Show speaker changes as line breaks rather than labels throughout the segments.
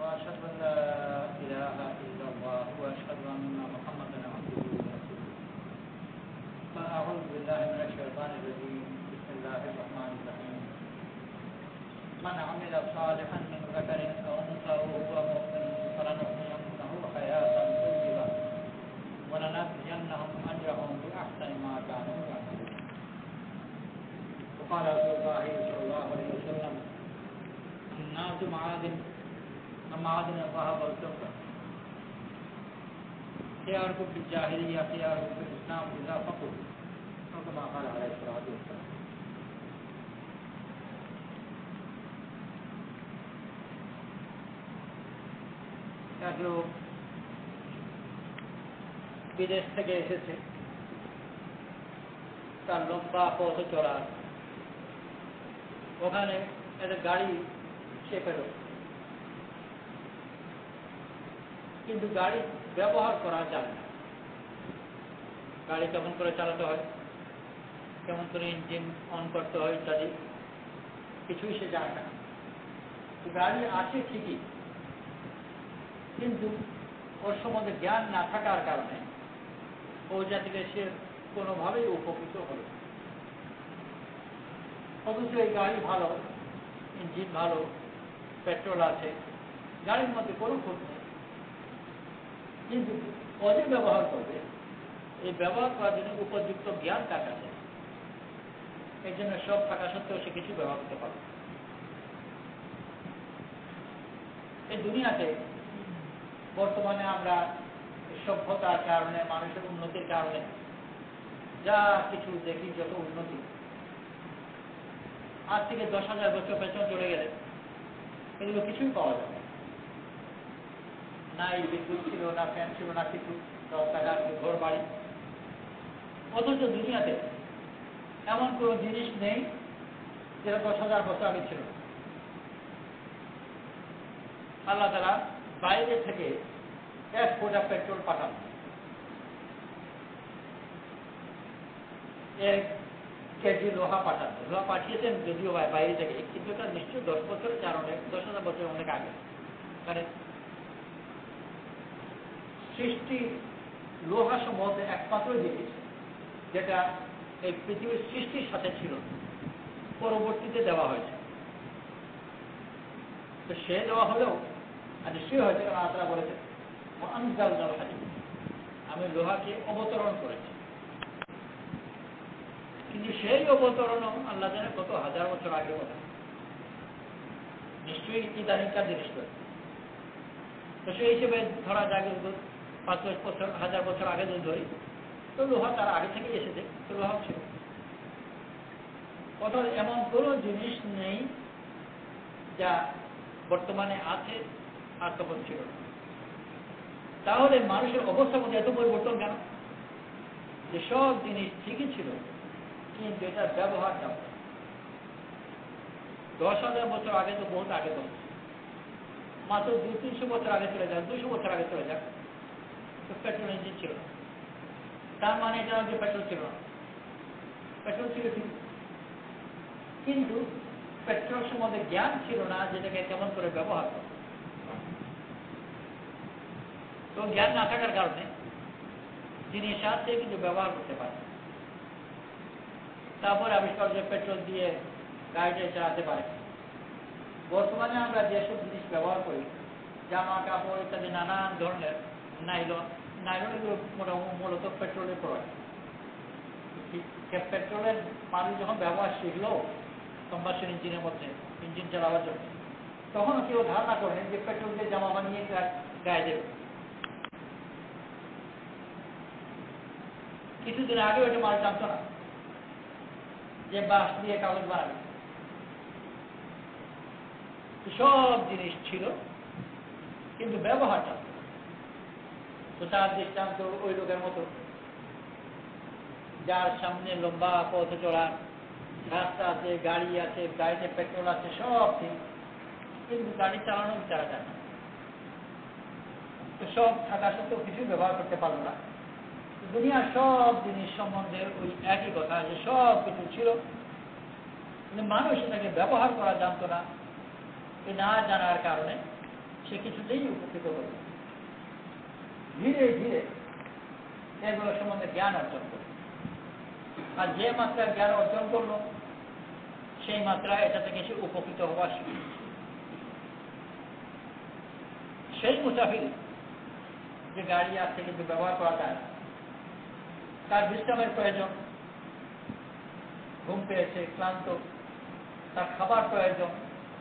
وأشهد أن لا إله إلا الله وأشهد أن محمدا عبده ورسوله فأعوذ بالله من الشيطان الرجيم بسم الله الرحمن الرحيم من عمل صالحا من ذكر أو أنثى وهو مؤمن فلنحيينه حياة طيبة ولنجزينهم أجرهم بأحسن ما كانوا يعملون وقال رسول الله صلى الله عليه وسلم الناس معادن الذهب والفضة خياركم في الجاهلية خياركم في الإسلام إذا فقهوا أو كما قال عليه الصلاة والسلام এক লোক বিদেশ থেকে এসেছে, তার লম্বা পথ চলার, ওখানে একটা গাড়ি সে পেল, কিন্তু গাড়ি ব্যবহার করা যায় না। গাড়ি কেমন করে চালাতে হয়, কেমন করে ইঞ্জিন অন করতে হয় ইত্যাদি কিছুই সে জানে না। গাড়ি আছে ঠিকই, কিন্তু ওর সম্বন্ধে জ্ঞান না থাকার কারণে ও জাতিকে সে কোনোভাবেই উপকৃত হল। অথচ এই গাড়ি ভালো, ইঞ্জিন ভালো, পেট্রোল আছে, গাড়ির মধ্যে কোনো ক্ষতি নেই, কিন্তু ও যে ব্যবহার করবে, এই ব্যবহার করার জন্য উপযুক্ত জ্ঞান তার কাছে, এই জন্য সব থাকা সত্ত্বেও সে কিছু ব্যবহার করতে পারে। এই দুনিয়াতে বর্তমানে আমরা সভ্যতার কারণে, মানুষের উন্নতির কারণে যা কিছু দেখি, যত উন্নতি, আজ থেকে 10,000 বছর পেছনে চলে গেলে এগুলো কিছুই পাওয়া যাবে না। এই বিদ্যুৎ ছিল না, ফ্যান ছিল না, কিছু রাস্তাঘাট, ঘর বাড়ি। অথচ দুনিয়াতে এমন কোন জিনিস নেই যেটা 10,000 বছর আগে ছিল। আল্লাহ তাআলা বাইরে থেকে 1 ফোঁটা পেট্রোল পাঠান, 1 কেজি লোহা পাঠান। লোহা পাঠিয়েছেন যদিও বাইরে থেকে, কিন্তু এটা নিশ্চয়ই 10 বছরের চার অনেক, 10,000 বছর অনেক আগে। কারণ সৃষ্টি লোহা সম্বন্ধে একমাত্র জিনিস যেটা এই পৃথিবীর সৃষ্টির সাথে ছিল, পরবর্তীতে দেওয়া হয়েছে। তো সে দেওয়া হলেও নিশ্চয়ই হয়েছে, কারণ আল্লাহ বলেছে আমি লোহাকে অবতরণ করেছি। কিন্তু সেই অবতরণও আল্লাহ জানে কত হাজার বছর আগে কথা, নিশ্চয়ই ইদানিংকার জিনিস করে। তো সেই হিসেবে ধরা যায় 5-10 বছর, 1000 বছর আগে যদি ধরি, তো লোহা তার আগে থেকে এসেছে, তো লোহা ছিল। অর্থাৎ এমন কোনো জিনিস নেই যা বর্তমানে আছে আর তখন ছিল না। তাহলে মানুষের অবস্থার মধ্যে এত পরিবর্তন কেন? যে সব জিনিস ঠিকই ছিল, কিন্তু এটার ব্যবহার কেমন। 10,000 বছর আগে তো বহুত আগে তো, মাত্র 200-300 বছর আগে চলে যাক, 200 বছর আগে চলে যাক, তো পেট্রোল ইঞ্জিন ছিল না। তার মানে এটা যে পেট্রোল ছিল না, পেট্রোল ছিল ঠিক, কিন্তু পেট্রোল সম্বন্ধে জ্ঞান ছিল না, যেটাকে কেমন করে ব্যবহার করে। তো জ্ঞান না থাকার কারণে জিনিস আছে কিন্তু ব্যবহার করতে পারে। তারপরে আবিষ্কার যে পেট্রোল দিয়ে গাড়িটা চালাতে পারে। বর্তমানে আমরা যেসব জিনিস ব্যবহার করি, জামা কাপড় ইত্যাদি নানান ধরনের, নাইলনগুলো মূলত পেট্রোলের প্রোডাক্ট। পেট্রোলের মানুষ যখন ব্যবহার শিখলো কম্বাসন ইঞ্জিনের মধ্যে, ইঞ্জিন চালাবার জন্য, তখনও কেউ ধারণা করেন যে পেট্রোল দিয়ে জামা বানিয়ে গায়ে দেবে। কিছুদিন আগে ওইটা মানুষ জানতো না যে বাঁশ দিয়ে কাগজ বানাবে। সব জিনিস ছিল, কিন্তু ব্যবহারটা। তো তার দৃষ্টান্ত ওই লোকের মতো, যার সামনে লম্বা পথ চলার রাস্তা আছে, গাড়ি আছে, গাড়িতে পেট্রোল আছে, সব ঠিক, কিন্তু গাড়ি চালানো চালা যায় না। তো সব থাকা সত্ত্বেও কিছু ব্যবহার করতে পারল না। দুনিয়ার সব জিনিস সম্বন্ধে ওই একই কথা, যে সব কিছু ছিল, কিন্তু মানুষ এটাকে ব্যবহার করা জানতো না। এই না জানার কারণে সে কিছুতেই উপকৃত হবে। ধীরে ধীরে এগুলো সম্বন্ধে জ্ঞান অর্জন করবে, আর যে মাত্রা জ্ঞান অর্জন করলো সেই মাত্রা এটা থেকে সে উপকৃত হওয়া শিখবে। সেই মুসাফির যে গাড়ি আসতে কিন্তু ব্যবহার করা যায়, তার বিশ্রামের প্রয়োজন, ঘুম পেয়েছে, ক্লান্ত, তার খাবার প্রয়োজন,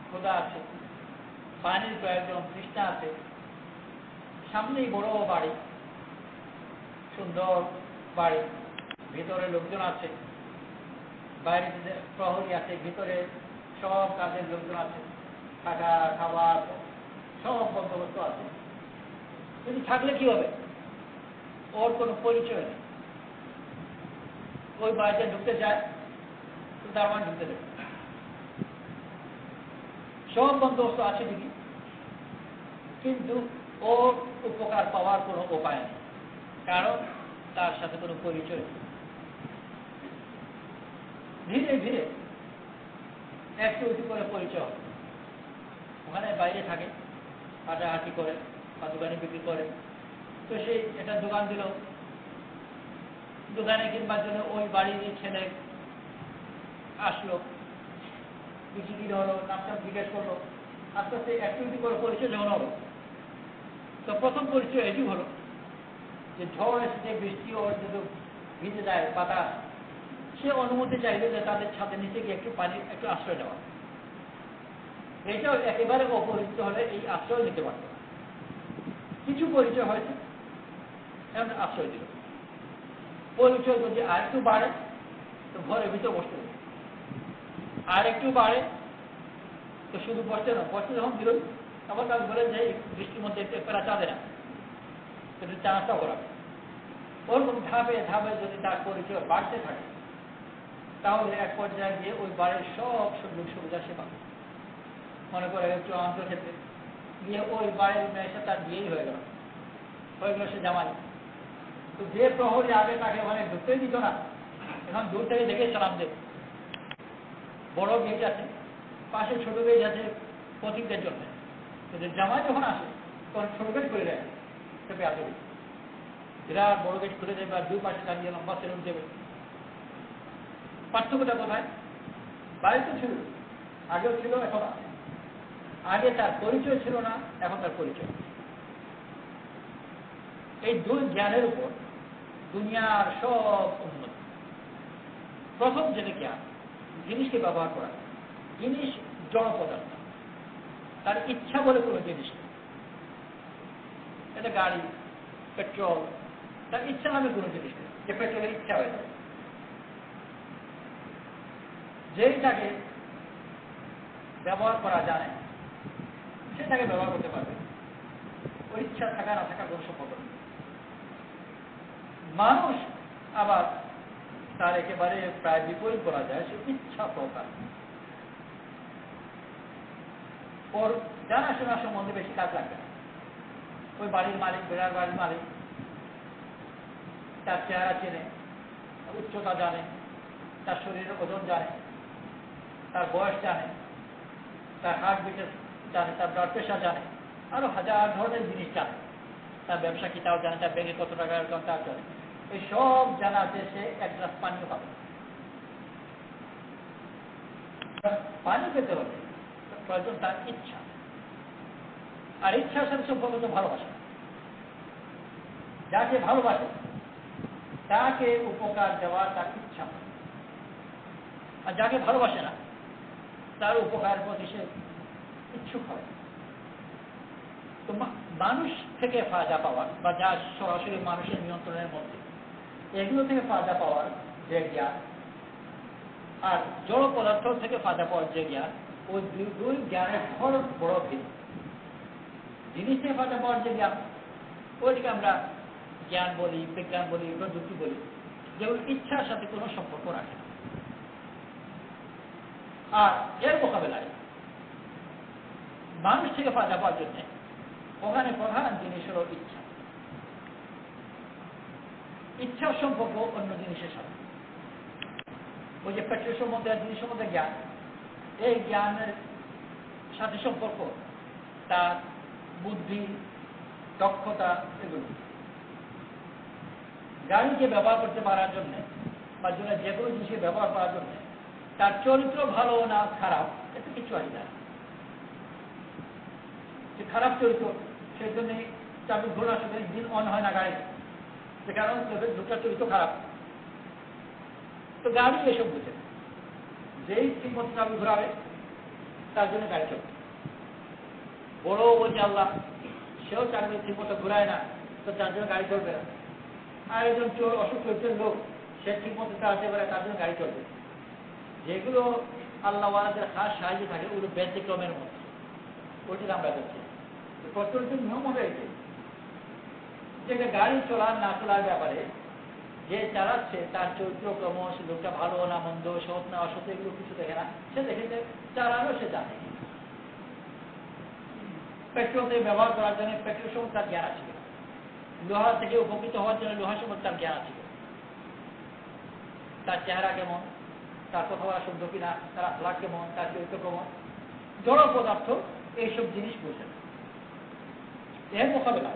ক্ষুধা আছে, পানির প্রয়োজন, তৃষ্ণা আছে, সামনেই বড় বাড়ি, সুন্দর বাড়ি, ভিতরে লোকজন আছে, বাইরে প্রহরী আছে, ভিতরে সব কাজের লোকজন আছে, থাকা খাবার সব বন্দোবস্ত আছে। কিন্তু থাকলে কি হবে? ওর কোনো পরিচয় নেই। ওই বাড়িতে ঢুকতে চায় তো দারোয়ান ঢুকতে দেবে, সব বন্দোবস্ত আছে ঠিকই, কিন্তু ওর উপকার পাওয়ার কোনো উপায় নেই, কারণ তার সাথে কোনো পরিচয় নেই। ধীরে ধীরে একটু একটু করে পরিচয় হবে। ওখানে বাইরে থাকে, হাঁটাহাঁটি করে বা দোকানে বিক্রি করে, তো সেই একটা দোকান দিল, দোকানে কিনবার জন্য ওই বাড়ির ছেলে আসলো, বিক্রি হলো, নামটা জিজ্ঞেস করলো, আস্তে আস্তে একটু একটু করে পরিচয় যখন হলো, তো প্রথম পরিচয় এটি হলো যে ঝড় এসেছে, বৃষ্টি ওর যদি ভিজে যায় বাতাস, সে অনুমতি চাইবে যে তাদের ছাদের নিচে গিয়ে একটু পানি, একটু আশ্রয় নেওয়া। এটাও একেবারে অপরিচিত হলে এই আশ্রয় নিতে পারত, কিছু পরিচয় হয়েছে এমন আশ্রয় দিল। পরিচয় যদি আর একটু বাড়ে তো ঘরের ভিতরে বসতে হবে, আর একটু বাড়ে তো শুধু বসতে না, বসতে যখন দিল তখন তার বলে যে বৃষ্টির মধ্যে একটু পেরা চাঁদে না, সেটা চা নাস্তা করাবে। ওরকম ধাপে ধাপে যদি তার পরিচয় বাড়তে থাকে তাহলে এক পর্যায়ে গিয়ে ওই বাড়ির সব সুযোগ সুবিধা সে পাবে। মনে করে একটু অন্তর্ক্ষেত্রে গিয়ে ওই বাড়ির মেয়ের সাথে তার বিয়েই হয়ে গেল সে জামাই। তো যে প্রহরী আগে তাকে ওখানে ঢুকতেই দিত না, এখন দূর থেকে দেখে সালাম দেবে। বড় গেট আছে, পাশে ছোট গেট আছে পথিকদের জন্য, কিন্তু জামাই যখন আসে তখন ছোট গেট খুলে দেয়, সেটা আসবে বিরাট বড় গেট খুলে দেবে আর দুই পাশে দাঁড়িয়ে লম্বা সেলুন দেবে। পার্থক্যটা কোথায়? বাড়িতে ছিল, আগেও ছিল, এখন আছে। আগে তার পরিচয় ছিল না, এখন তার পরিচয়। এই দুই জ্ঞানের উপর দুনিয়ার সব উন্নতি। প্রথম যেটা জ্ঞান, জিনিসকে ব্যবহার করা। জিনিস জড় পদার্থ, তার ইচ্ছা বলে কোনো জিনিস নেই। এটা গাড়ি, পেট্রোল, তার ইচ্ছা নামে কোনো জিনিস নেই যে পেট্রোলের ইচ্ছা হয়ে যায়। যেইটাকে ব্যবহার করা যায় সেটাকে ব্যবহার করতে পারবে, ওর ইচ্ছা থাকা না থাকার কোনো সম্পর্ক নেই। মানুষ আবার তার একেবারে প্রায় বিপরীত করা যায়, সে ইচ্ছা প্রকার। ওর জানাশোনা সম্বন্ধে বেশি কাজ লাগবে না। ওই বাড়ির মালিক, বিরাট বাড়ির মালিক, তার চেহারা চেনে, উচ্চতা জানে, তার শরীরের ওজন জানে, তার বয়স জানে, তার হার্ট বিট জানে, তার ব্লাড প্রেশার জানে, আরো হাজার ধরনের জিনিস জানে, তার ব্যবসা কি তাও জানে, তার ব্যাংকে কত টাকা তাও জানে। এই সব জানাতে সে এক গ্লাস পানিও পাবে। পানি পেতে হলে প্রয়োজন তার ইচ্ছা, আর ইচ্ছার সাথে সম্পর্ক তো ভালোবাসা। যাকে ভালোবাসে তাকে উপকার দেওয়ার তার ইচ্ছা, আর যাকে ভালোবাসে না তার উপকার প্রতি সে ইচ্ছুক হয়। তো মানুষ থেকে ফায়দা পাওয়ার বা যা সরাসরি মানুষের নিয়ন্ত্রণের মধ্যে, এগুলো থেকে ফায়দা পাওয়ার যে জ্ঞান, আর জড় পদার্থ থেকে ফায়দা পাওয়ার যে জ্ঞান, ওই দুই জ্ঞানের খরচ বড় ভিন্ন। জিনিস থেকে ফায়দা পাওয়ার যে জ্ঞান, ওইটাকে আমরা জ্ঞান বলি, বিজ্ঞান বলি, প্রযুক্তি বলি, যেগুলো ইচ্ছার সাথে কোনো সম্পর্ক রাখে না। আর এর মোকাবেলায় মানুষ থেকে ফায়দা পাওয়ার জন্য ওখানে প্রধান জিনিস হল ইচ্ছা। ইচ্ছার সম্পর্ক অন্য জিনিসের সাথে, ওই যে পেট্রোল সম্বন্ধে জিনিস সম্বন্ধে জ্ঞান, এই জ্ঞানের সাথে সম্পর্ক তার বুদ্ধি, দক্ষতা, এগুলো। গাড়িকে ব্যবহার করতে পারার জন্যে বা যে কোনো জিনিসকে ব্যবহার করার জন্যে তার চরিত্র ভালো না খারাপ এটা কিছু আসে না। যে খারাপ চরিত্র, সেই জন্যে চাবি ঘোরার সাথে দিন অন হয় না গাড়ি, যে কারণ দুটার চরিত্র খারাপ। তো গাড়ি এসব বুঝে, যেই ঠিকমতো চাবি ঘোরাবে তার জন্য গাড়ি চলবে। বড় বলছে আল্লাহ, সেও চাকরি ঠিক মতো ঘুরায় না, তো তার জন্য গাড়ি চলবে না। আর একজন অসুখ চরিত্রের লোক, সে ঠিক মতো চালাতে পারে, তার জন্য গাড়ি চলবে। যেগুলো আল্লাহওয়ালাদের খাস সাহায্য থাকে ওগুলো ব্যতিক্রমের মধ্যে, ওইটা আমরা করছি। প্রচলিত নিয়ম হবে এটি, যে গাড়ি চলার না চলার ব্যাপারে যে চালাচ্ছে তার চরিত্র ক্রমশ, লোকটা ভালো না মন্দ, সৎ না অসৎ, এগুলো কিছু দেখে না। সে দেখে যে চালানো সে জানে। পেট্রোল থেকে ব্যবহার করার জন্য পেট্রোল সম্পর্কে তার জ্ঞান আছে, লোহা থেকে উপকৃত হওয়ার জন্য লোহা সম্পর্কে তার জ্ঞান আছে, তার চেহারা কেমন, তার কথাবার্তা শুদ্ধ কিনা, তার আখলাক কেমন, তার চরিত্র কেমন, জড় পদার্থ, এইসব জিনিস বুঝে। এর মোকাবেলা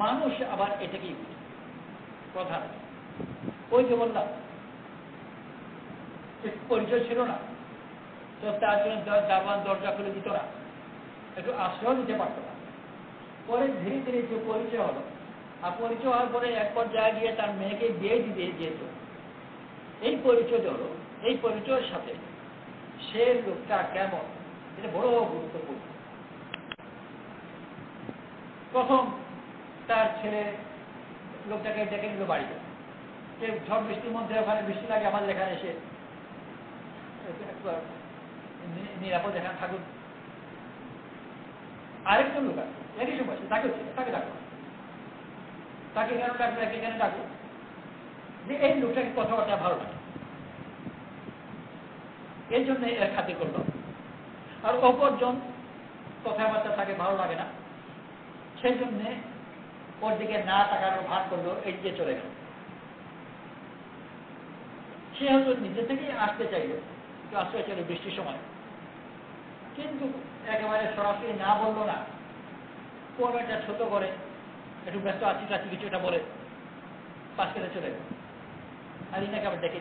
মানুষ আবার এটাকেই বুঝে প্রধান। ওই যে বললাম পরিচয় ছিল না, তো তার জন্য দারওয়ান দরজা খুলে দিত না, একটু আশ্রয় দিতে পারত না। পরে ধীরে ধীরে যে পরিচয় হলো, আর পরিচয় হওয়ার পরে এক পর্যায়ে গিয়ে তার মেয়েকে বিয়ে দিতে যেত। এই পরিচয় হলো, এই পরিচয়ের সাথে সে লোকটা কেমন, এটা বড় গুরুত্বপূর্ণ। প্রথম তার ছেলে লোকটাকে ডেকে নিল বাড়িতে, যে ঝড় বৃষ্টির মধ্যে ওখানে বৃষ্টি লাগে, আমাদের এখানে এসে নিরাপদ এখানে থাকুন। আরেকজন লোক আছে একই সময়, তাকে ডাকো, তাকে কেন ডাকলো, এখানে ডাকো, যে এই লোকটাকে কথাবার্তা ভালো লাগে, এই জন্য এর খাতির করলো। আর অপরজন কথাবার্তা তাকে ভালো লাগে না, সেই জন্য ওর দিকে না তাকানোর ভান করলো, এই যে চলে গেল। সে হয়তো নিজে থেকেই আসতে চাইল, আশ্রয় চাইল বৃষ্টির সময়, কিন্তু একেবারে সরাসরি না বললো না, কোন একটা ছোট করে একটু ব্যস্ত আছি কাছি কিছু একটা বলে পাশ কেটে চলে গেল। আর ইনাকে আবার ডেকে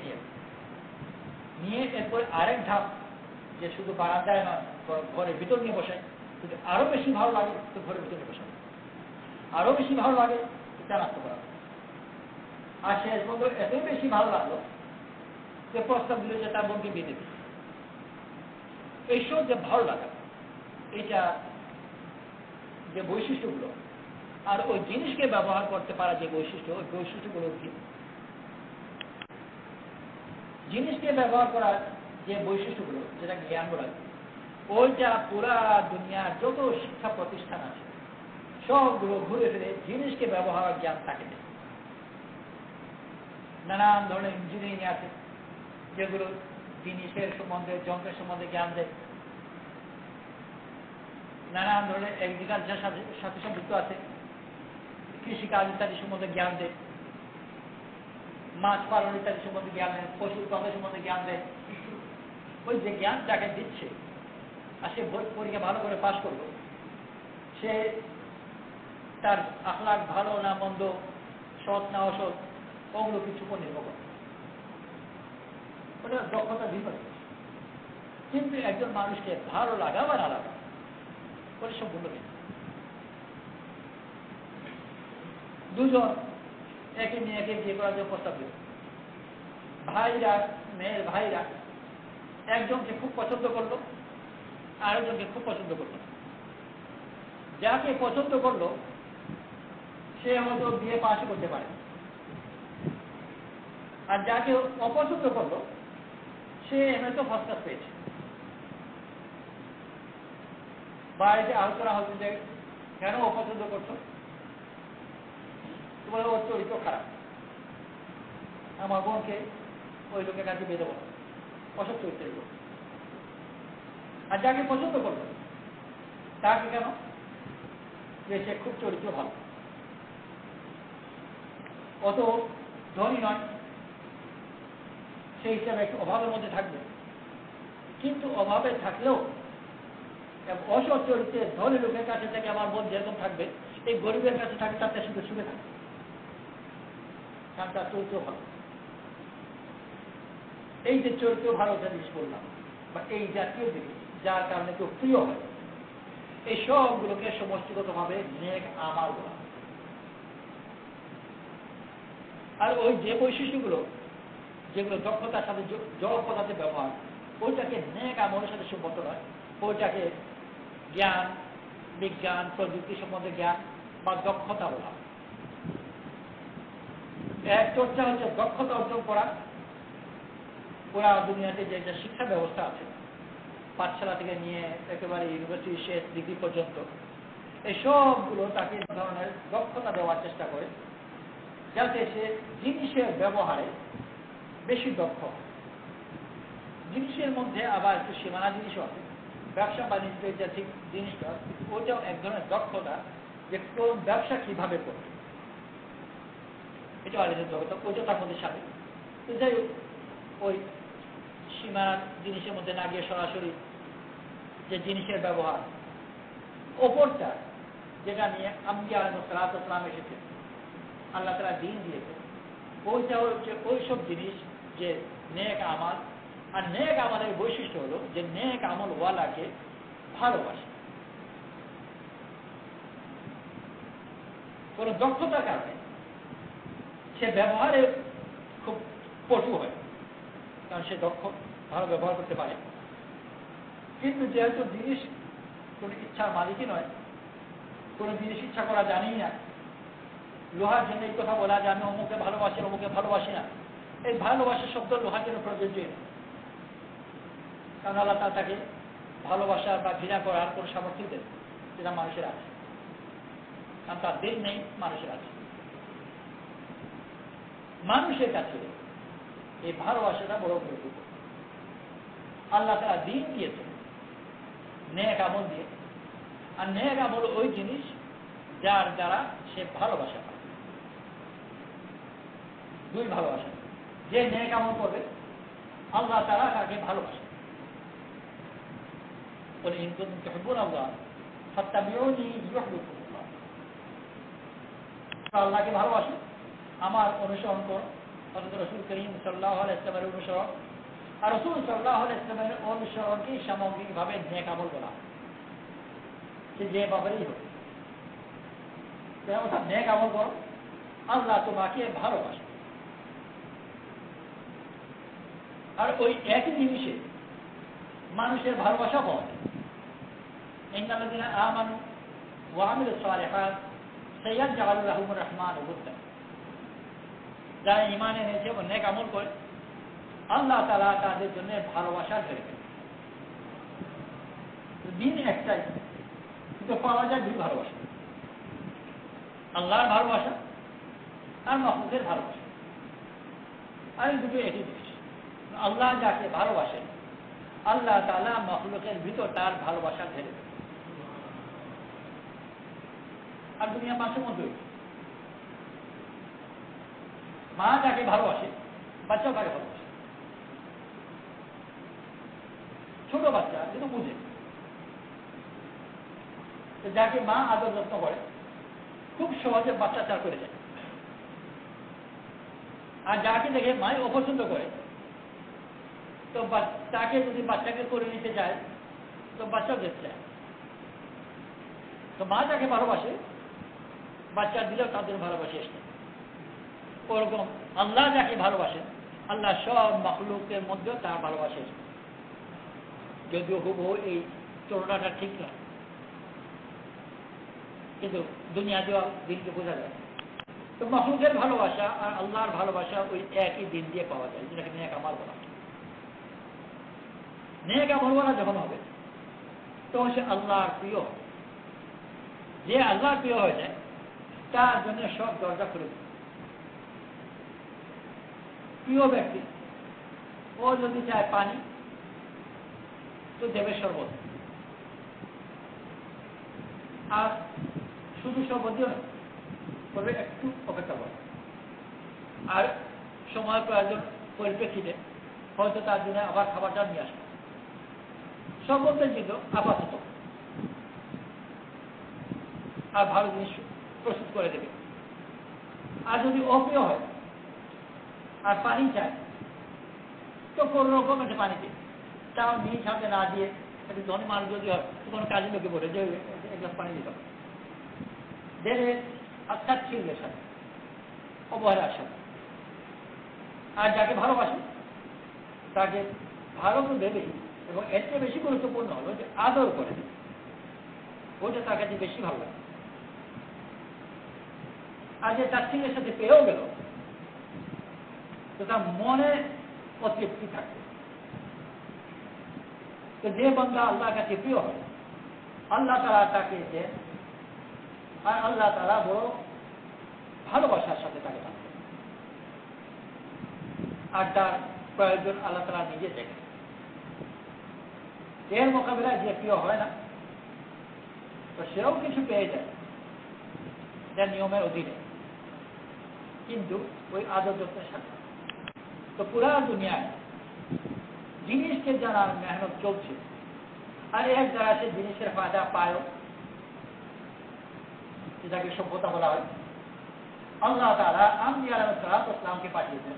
নিয়ে এরপরে আরেক ধাপ, যে শুধু বারান্দায় নয় ঘরের ভিতর নিয়ে বসে, কিন্তু আরো বেশি ভালো লাগে তো ঘরের ভিতরে বসে, আরো বেশি ভালো লাগে জানাত করা। আর শেষ পর্যন্ত এতই বেশি ভালো লাগলো যে প্রস্তাব দিল যে তার বোনকে বিয়ে দেবে। এইসব যে ভালো লাগা, এটা যে বৈশিষ্ট্যগুলো, আর ওই জিনিসকে ব্যবহার করতে পারা যে বৈশিষ্ট্য, ওই বৈশিষ্ট্যগুলো কি, জিনিসকে ব্যবহার করার যে বৈশিষ্ট্যগুলো, যেটা জ্ঞান বলা, ওইটা পুরা দুনিয়ার যত শিক্ষা প্রতিষ্ঠান আছে সবগুলো ঘুরে ফিরে জিনিসকে ব্যবহার জ্ঞান থাকে। নানান ধরনের ইঞ্জিনিয়ারিং আছে যেগুলো জিনিসের সম্বন্ধে, যন্ত্রের সম্বন্ধে জ্ঞান দেয়। নানান ধরনের এগ্রিকালচার সাথে সম্পৃক্ত আছে, কৃষিকাজ ইত্যাদি সম্বন্ধে জ্ঞান দেয়, মাছ পালন ইত্যাদি সম্বন্ধে জ্ঞান দেয়, পশু পালনের সম্বন্ধে জ্ঞান দেয়। ওই যে জ্ঞান যাকে দিচ্ছে, আর সে পরীক্ষা ভালো করে পাশ করলো, সে তার আখলাক ভালো না মন্দ, সৎ না অসৎ, ওগুলো কিছু উপর নির্ভর করে, ওটা দক্ষতা ভিতরে। কিন্তু একজন মানুষকে ভালো লাগা বা না লাগা, ওটা সম্পূর্ণ ভিন্ন। দুজন একে মেয়েকে বিয়ে করার জন্য প্রস্তাব দিল। ভাইরা, মেয়ের ভাইরা একজনকে খুব পছন্দ করলো, আরেকজনকে খুব পছন্দ করলো। যাকে পছন্দ করলো সে হয়তো বিয়ে পাশ করতে পারে, আর যাকে অপছন্দ করলো সে হয়তো ফার্স্ট ক্লাস পেয়েছে। বাড়িতে আলোচনা হচ্ছে যে কেন অপছন্দ করছো, তোমার ওর চরিত্র খারাপ, আমার বোনকে ওই লোকের কাছে বিয়ে দেবো, অসৎ চরিত্রের লোক। আর যাকে পছন্দ করলো তাকে কেন, যে সে খুব চরিত্র ভালো, অত ধনী নয়, সেই হিসাবে একটু অভাবের মধ্যে থাকবে, কিন্তু অভাবে থাকলেও অসৎ চরিত্রে ধনী লোকের কাছে থেকে আমার মন যেরকম থাকবে, এই গরিবের কাছে থাকে তাতে শুধু শুনে থাকবে, কারণ তার চরিত্র ভালো। এই যে চরিত্র ভালো জিনিস বললাম, বা এই জাতীয় জিনিস যার কারণে কেউ প্রিয় হয়, এই সবগুলোকে সমষ্টিগতভাবে নেক আমাল বলা। আর ওই যে বৈশিষ্ট্যগুলো যেগুলো দক্ষতার সাথে জড় পদার্থের ব্যবহার, ওইটাকে নেক আমলের সাথে সম্পর্ক নয়, ওইটাকে জ্ঞান, বিজ্ঞান, প্রযুক্তি সম্বন্ধে জ্ঞান বা দক্ষতা বলা। এক চর্চা হচ্ছে দক্ষতা অর্জন করা। পুরা দুনিয়াতে যে শিক্ষা ব্যবস্থা আছে, পাঠশালা থেকে নিয়ে একেবারে ইউনিভার্সিটি শেষ ডিগ্রি পর্যন্ত, এই সবগুলো তাকে ধরনের দক্ষতা দেওয়ার চেষ্টা করে, যাতে সে জিনিসের ব্যবহারে বেশি দক্ষ। জিনিসের মধ্যে আবার একটু সীমানা জিনিসও আছে। ব্যবসা বাণিজ্যের যে ঠিক জিনিসটা, ওইটাও এক ধরনের দক্ষতা, যে কোন ব্যবসা কিভাবে করবে, এটা আলাদা দক্ষতা, ওইটা তার মধ্যে সাথে। তো যাই হোক, ওই সীমানার জিনিসের মধ্যে না গিয়ে সরাসরি যে জিনিসের ব্যবহার, ওপরটা যেটা নিয়ে আম্বিয়া আলাইহিসসালাম এসেছে, আল্লাহ তাআলা দ্বীন দিয়েছে, ওইটা হচ্ছে ওই সব জিনিস যে নেক আমাল। আর নেক আমলের বৈশিষ্ট্য হলো যে নেক আমল ওয়ালাকে ভালোবাসে। কোন দক্ষতার কারণে সে ব্যবহারে খুব পটু হয়, কারণ সে দক্ষ, ভালো ব্যবহার করতে পারে। কিন্তু যেহেতু জিনিস কোন ইচ্ছার মালিকই নয়, কোন জিনিস ইচ্ছা করা জানেই না, লোহার জন্য এই কথা বলা যে আমি অমুকে ভালোবাসি, অমুকে ভালোবাসি না, এই ভালোবাসার শব্দ লোহার জন্য প্রযোজ্য না, কারণ আল্লাহ তাকে ভালোবাসা বা ঘৃণা করার কোন সামর্থ্য দেন, যেটা মানুষের আছে, কারণ তার দিন নেই, মানুষের আছে। মানুষের কাছে এই ভালোবাসাটা বড় গুরুত্বপূর্ণ। আল্লাহ তাআলা দ্বীন দিয়েছে নেক আমল দিয়ে, আর নেক আমল ওই জিনিস যার দ্বারা সে ভালোবাসা পায়। দুই ভালোবাসা, যে নেক আমল করবে আল্লাহ তাআলা তাকে ভালোবাসে। বলে ইন কুনতুম তুহিব্বুনাল্লাহ ফাত্তাবিউনি ইউহিব্বুকুমুল্লাহ। আল্লাহকে ভালোবাসে, আমার অনুসরণ করো। হযরত রাসূল করিম সাল্লাল্লাহু আলাইহি ওয়াসাল্লামের অনুসরণ, আর রাসূল সাল্লাল্লাহু আলাইহি ওয়াসাল্লামের অনুসরণকে সামগ্রিকভাবে নেক আমল বলা, যে ব্যাপারেই হোক, অর্থাৎ নেক আমল করো, আল্লাহ তোমাকে ভালোবাসে। আর ওই একই জিনিসে মানুষের ভালোবাসা পাওয়া যায়। ইন্নাল্লাযীনা আমানু ওয়া আমিলুস সালিহাত সাইয়াজআলু লাহুমুর রাহমানু উদ্দা। যারা ঈমান এনেছে ও নেক আমল করে, আল্লাহ তাআলা তাদের জন্য ভালোবাসা ঢেলে দেন। দিন একটাই, কিন্তু পাওয়া যায় দুই ভালোবাসা, আল্লাহর ভালোবাসা আর মাখলুকের ভালোবাসা। আর এই দুটো একই জিনিস। আল্লাহ যাকে ভালোবাসেন, আল্লাহ তাআলা মাখলুকের ভিতর তার ভালোবাসা ঢেলে দেন। আর দুনিয়া মানুষের মধ্যে মা যাকে ভালোবাসে, বাচ্চাও তাকে ভালোবাসে। ছোট বাচ্চা কিন্তু বুঝে, যাকে মা আদর যত্ন করে খুব সহজে বাচ্চা চার করে যায়। আর যাকে দেখে মাই অপছন্দ করে, তো তাকে যদি বাচ্চাকে করে নিতে যায়, তো বাচ্চাও যেতে চায়। তো মা যাকে ভালোবাসে, বাচ্চা দিলেও তাদের ভালোবাসে এসে। ওরকম আল্লাহ যাকে ভালোবাসেন, আল্লাহ সব মাখলুকের মধ্যেও তার ভালোবাসে এসে। যদিও হুবহু এই তুলনাটা ঠিক নয়, কিন্তু দুনিয়া দেওয়া দিনকে বোঝা যায়। তো মাখলুকের ভালোবাসা আর আল্লাহর ভালোবাসা ওই একই দিন দিয়ে পাওয়া যায়, যেটাকে নেক আমল বলা। নেক আমল বলা যখন হবে, তখন সে আল্লাহর প্রিয়। যে আল্লাহর প্রিয় হয়ে যায়, তার জন্য সব দরজা খুলে দেয়। প্রিয় ব্যক্তি ও যদি চায় পানি, তো দেবে শরবত। আর শুধু শরবত দিও না, বলবে একটু অপেক্ষা করো। আর সময় প্রয়োজন পরিপ্রেক্ষিতে হয়তো তার জন্য আবার খাবারটা নিয়ে আসবে। শরবতের জন্য আপাতত, আর ভালো জিনিস প্রস্তুত করে দেবে। আর যদি অপ্রিয় হয় আর পানি চায় তো কোনো রকম একটা পানিতে তাও নিজ হাতে না দিয়ে একটু ধনী মানুষ যদি হয় কোনো কাজে লোকে বলে যে এক গ্লাস পানি দিতে হবে, দেবে আচ্ছাদ ছিলের সাথে, অবহেলার সাথে। আর যাকে ভালোবাসে তাকে ভালো তো দেবেই, এবং এর চেয়ে বেশি গুরুত্বপূর্ণ হলো যে আদর করে দেবে, ওইটা তার কাছে বেশি ভালো লাগে। আর যে তাচ্ছিল্যের সাথে পেয়েও গেল তো তার মনে অতৃপ্তি থাকবে। তো যে বান্দা আল্লাহর কাছে প্রিয় হয় আল্লাহ তাআলা তাকে দেন, আর আল্লাহ তাআলা বড় ভালোবাসার সাথে তাকে দান করেন, আর তার প্রয়োজন আল্লাহ তাআলা নিজে দেখেন। এর মোকাবিলায় যে প্রিয় হয় না তো সেও কিছু পেয়ে যায় যার নিয়মের অধীনে, কিন্তু ওই আদর যত্নের সাথে। তো পুরা দুনিয়ায় জিনিসকে জানার মেহনত চলছে, আর এক দ্বারা সে জিনিসের ফায়দা পায়ও, যেটাকে সভ্যতা বলা হয়। আল্লাহ তাআলা আম্বিয়া আলাইহিস সালাতু ওয়াস সালামকে পাঠিয়েছেন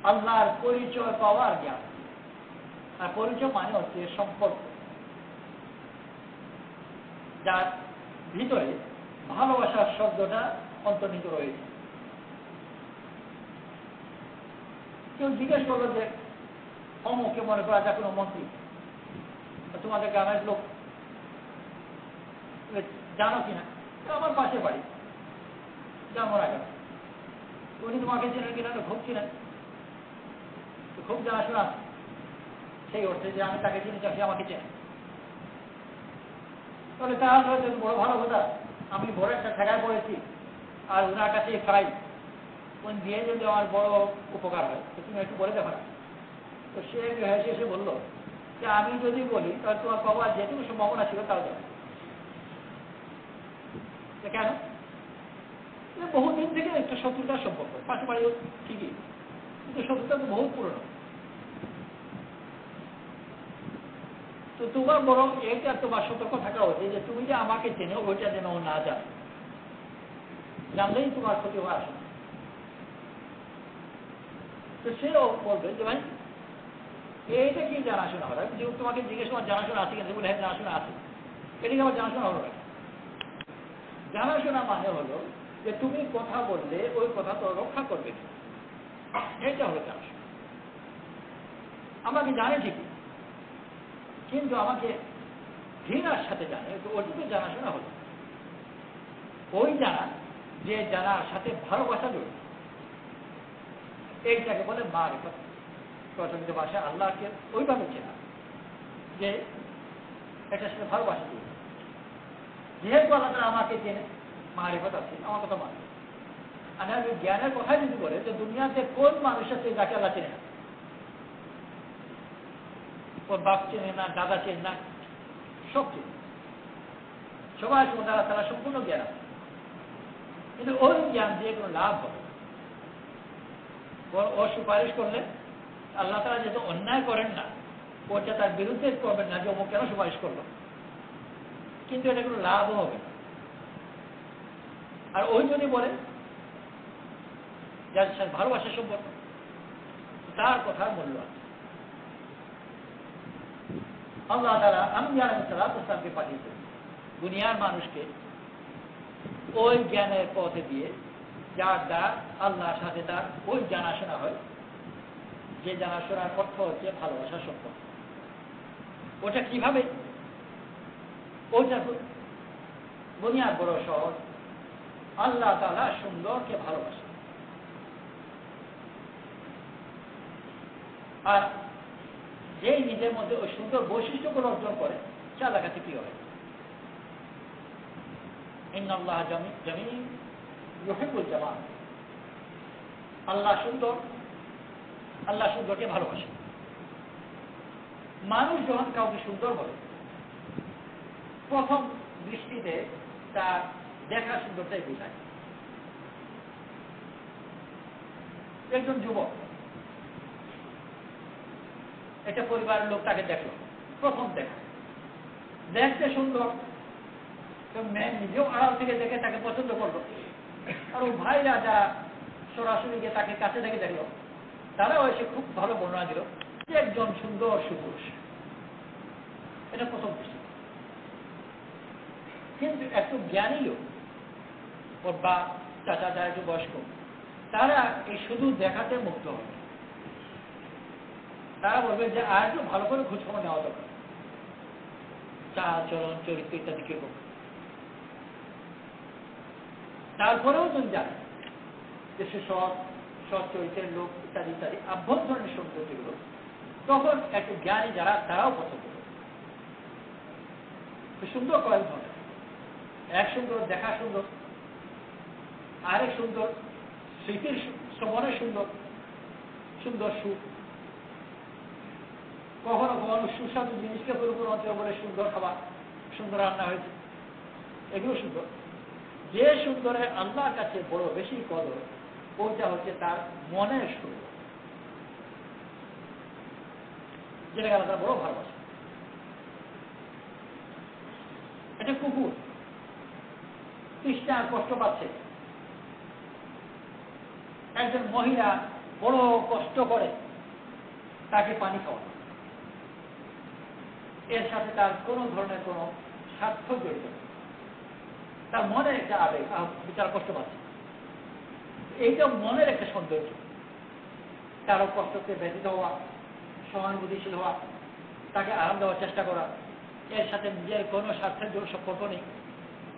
আল্লাহর পরিচয় পাওয়ার জ্ঞান। আর পরিচয় মানে হচ্ছে সম্পর্ক, যার ভিতরে ভালোবাসার শব্দটা অন্তর্নিহিত রয়েছে। কেউ জিজ্ঞেস করলো যে অমুকে মনে করা যায় কোনো মন্ত্রী, তোমাদের গ্রামের লোক, জানো কিনা? আমার পাশে বাড়ি, জানো না কেন? উনি তোমাকে চেনেন কিনা? খুব চিনেন, খুব জানাশোনা আছে, সেই অর্থে যে আমি তাকে চিনি, সে আমাকে চেনে। তাহলে তাহলে বড় ভালো কথা, আমি বড় একটা ঠেকায় পড়েছি আর ওনার কাছে খাই, কোন দিয়ে যদি আমার বড় উপকার হয় তো তুমি একটু বলে দেখো না। তো সে হেসে বললো যে আমি যদি বলি তাহলে তোমার পাওয়ার যেটুকু সম্ভাবনা ছিল তাও যাবে। কেন? বহুদিন থেকে একটা শত্রুতার সম্পর্ক, পাশে বাড়ি ঠিকই, কিন্তু শত্রুতা তো বহু পুরনো। তো তোমার বরং এইটা তোমার সতর্ক থাকা উচিত যে তুমি যে আমাকে চেনো ওইটা যেন না জানো, জানলেই তোমার ক্ষতি হওয়া আসে। তো সেও বলবে যে ভাই এইটা কি জানাশোনা হলো, যেহেতু তোমাকে জিজ্ঞেস তোমার জানাশোনা আছে কিন্তু বলে হ্যাঁ জানাশোনা আছে, এটাকে আমার জানাশোনা হলো না। জানাশোনা মানে হলো যে তুমি কথা বললে ওই কথা তো রক্ষা করবে, এটা হলো জানাশোনা। আমাকে জানে ঠিকই, কিন্তু আমাকে ঘৃণার সাথে জানে, তো ওটুকু জানাশোনা হলো। ওই জানা যে জানার সাথে ভালোবাসা জড়িত, এইটাকে বলে মারিফত। প্রচলিত ভাষায় আল্লাহকে ওইভাবে চেনা যে এটার সাথে ভালোবাসা জড়িত। যেহেতু আল্লাহ তাআলা আমাকে চেনে, মারিফত আছে, আমার কথা মানে। আর আমি জ্ঞানের কথাই যদি বলে যে দুনিয়াতে কোন মানুষ আছে যাকে আল্লাহ চেনে না, ওর বাপ চেনে না, দাদা চেনে না, সব চেনে, সবাই সম্বন্ধে আল্লাহ তাআলা সম্পূর্ণ জ্ঞান আছে, কিন্তু ওই জ্ঞান দিয়ে কোনো লাভ হবে। ও সুপারিশ করলে আল্লাহ তাআলা যেহেতু অন্যায় করেন না, ওটা তার বিরুদ্ধে করবেন না যে ও কেন সুপারিশ করলো, কিন্তু এটা কোনো লাভও হবে না। আর ওই যদি বলে যার সাথে ভালোবাসার সম্পর্ক, তার কথার মূল্য আছে। আল্লাহ তাআলা আম্বিয়া আলাইহিস সালাতু ওয়াস সালামকে পাঠিয়েছেন দুনিয়ার মানুষকে ওই জ্ঞানের পথে দিয়ে, যার দ্বারা আল্লাহর সাথে তার ওই জানাশোনা হয়, যে জানাশোনার অর্থ হচ্ছে ভালোবাসার সম্পর্ক। ওটা কিভাবে? ওটা দুনিয়ার বড় সহজ, আল্লাহ তাআলা সুন্দরকে ভালোবাসে, আর যেই নিজের মধ্যে ওই সুন্দর বৈশিষ্ট্যগুলো অর্জন করে সে আল্লাহর কাছে প্রিয় হয়। ইন্নাল্লাহ জামিল ইউহিব্বুল জামাল। আল্লাহ সুন্দর, আল্লাহ সুন্দরকে ভালোবাসে। মানুষ যখন কাউকে সুন্দর বলে প্রথম দৃষ্টিতে তার দেখার সুন্দরটাই বোঝায়। একজন যুবক, একটা পরিবারের লোক তাকে দেখলো, প্রথম দেখতে সুন্দর, তো মেয়ে নিজেও আড়াল থেকে দেখে তাকে পছন্দ করলো, আর ওই ভাইরা যারা সরাসরি গিয়ে তাকে কাছে থেকে দেখলো, তারাও এসে খুব ভালো বর্ণনা দিল যে একজন সুন্দর সুপুরুষ। এটা প্রথম দৃষ্টি। কিন্তু একটু জ্ঞানী লোক, ওর বা চাচা যারা একটু বয়স্ক, তারা এই শুধু দেখাতে মুক্ত হবে। তারা বলবে যে আর একটু ভালো করে খোঁজখবর নেওয়া দরকার, চাল চলন চরিত্র ইত্যাদি কিরকম। তারপরেও যদি জানে যে সে সৎ চরিত্রের লোক ইত্যাদি ইত্যাদি আভ্যন্তরীণ সৌন্দর্যগুলো, তখন একটু জ্ঞানী যারা তারাও পছন্দ করে। সুন্দর কয়েক ধরনের, এক সুন্দর দেখা সুন্দর, আরেক সুন্দর স্মৃতির শ্রবণের সুন্দর, সুন্দর সুখ, কখনো কখনো সুস্বাদু জিনিসকে পুরোপুর অঞ্চল বলে সুন্দর খাবার, সুন্দর রান্না হয়েছে, এগুলো সুন্দর। যে সুন্দরে আল্লাহর কাছে বড় বেশি কদর, ওইটা হচ্ছে তার মনের সুন্দর, যেটাকে আল্লাহ বড় ভালোবাসে। এটা কুকুর তৃষ্ণা কষ্ট পাচ্ছে, একজন মহিলা বড় কষ্ট করে তাকে পানি খাওয়ানো, এর সাথে তার কোনো ধরনের কোনো স্বার্থ জড়িত নেই, তার মনের একটা আবেগ, বিচার কষ্ট পাচ্ছে, এইটা মনের একটা সৌন্দর্য। কারো কষ্টকে ব্যতীত হওয়া, সহানুভূতিশীল হওয়া, তাকে আরাম দেওয়ার চেষ্টা করা, এর সাথে নিজের কোনো স্বার্থের জন্য সম্পর্ক নেই,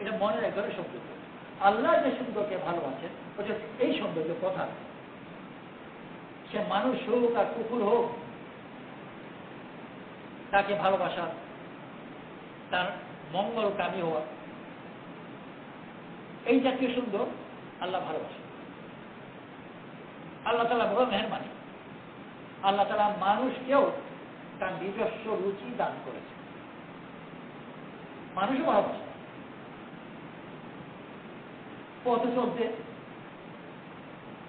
এটা মনের এক ধরনের সৌন্দর্য। আল্লাহ যে সুন্দরকে ভালোবাসে ওটা এই সৌন্দর্য কথা। সে মানুষ হোক আর কুকুর হোক, তাকে ভালোবাসা, তার মঙ্গল কামী হওয়া, এই জাতীয় সুন্দর আল্লাহ ভালোবাসে। আল্লাহ তাআলা বড় মেহেরবানি, আল্লাহ তাআলা মানুষকেও তার নিজস্ব রুচি দান করেছে, মানুষও ভালোবাসে। পথে চলতে